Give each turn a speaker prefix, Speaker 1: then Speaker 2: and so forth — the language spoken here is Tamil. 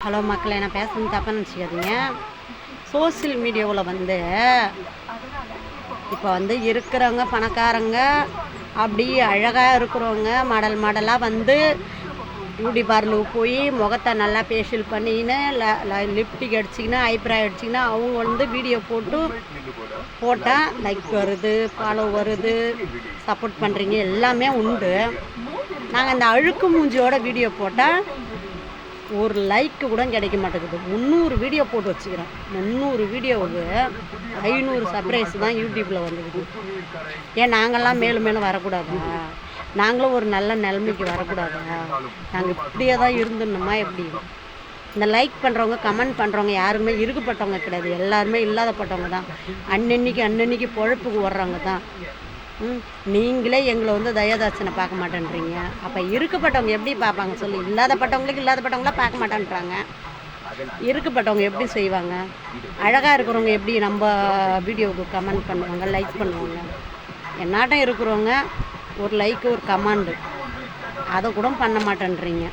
Speaker 1: ஹலோ மக்களே, நான் பேசுறது தப்பாக நினச்சிக்காதீங்க. சோசியல் மீடியாவில் வந்து இப்போ வந்து இருக்கிறவங்க பணக்காரங்க அப்படி அழகாக இருக்கிறவங்க மாடலாக வந்து பியூட்டி பார்லருக்கு போய் முகத்தை நல்லா ஃபேஷியல் பண்ணிக்கின்னு லிப்டிக் அடிச்சிக்கின்னு ஐப்ரோ அடிச்சிக்கின்னு அவங்க வந்து வீடியோ போட்டால் லைக் வருது, ஃபாலோ வருது, சப்போர்ட் பண்ணுறீங்க, எல்லாமே உண்டு. நாங்கள் இந்த அழுக்கு மூஞ்சியோட வீடியோ போட்டால் ஒரு லைக்கு கூட கிடைக்க மாட்டேங்குது. 300 வீடியோ போட்டு வச்சுக்கிறேன். 300 வீடியோவுக்கு 500 சப்ரைஸ் தான் யூடியூப்பில் வந்துடுது. ஏன் நாங்கள்லாம் மேலும் மேலும் வரக்கூடாதா? நாங்களும் ஒரு நல்ல நிலைமைக்கு வரக்கூடாதா? நாங்கள் இப்படியே தான் இருந்துடணுமா எப்படி? இந்த லைக் பண்ணுறவங்க, கமெண்ட் பண்ணுறவங்க யாருமே இருக்கப்பட்டவங்க கிடையாது. எல்லாருமே இல்லாதப்பட்டவங்க தான். அன்னன்னைக்கு பொழப்புக்கு வர்றவங்க தான். நீங்களே எங்களை வந்து தயாதாட்சனை பார்க்க மாட்டேன்றீங்க. அப்போ இருக்கப்பட்டவங்க எப்படி பார்ப்பாங்க சொல்லி? இல்லாதப்பட்டவங்களாம் பார்க்க மாட்டேன்றாங்க. இருக்கப்பட்டவங்க எப்படி செய்வாங்க? அழகாக இருக்கிறவங்க எப்படி நம்ம வீடியோவுக்கு கமெண்ட் பண்ணுவாங்க, லைக் பண்ணுவாங்க? என்னாட்டம் இருக்கிறவங்க ஒரு லைக்கு ஒரு கமெண்டு அதை கூட பண்ண மாட்டேன்றீங்க.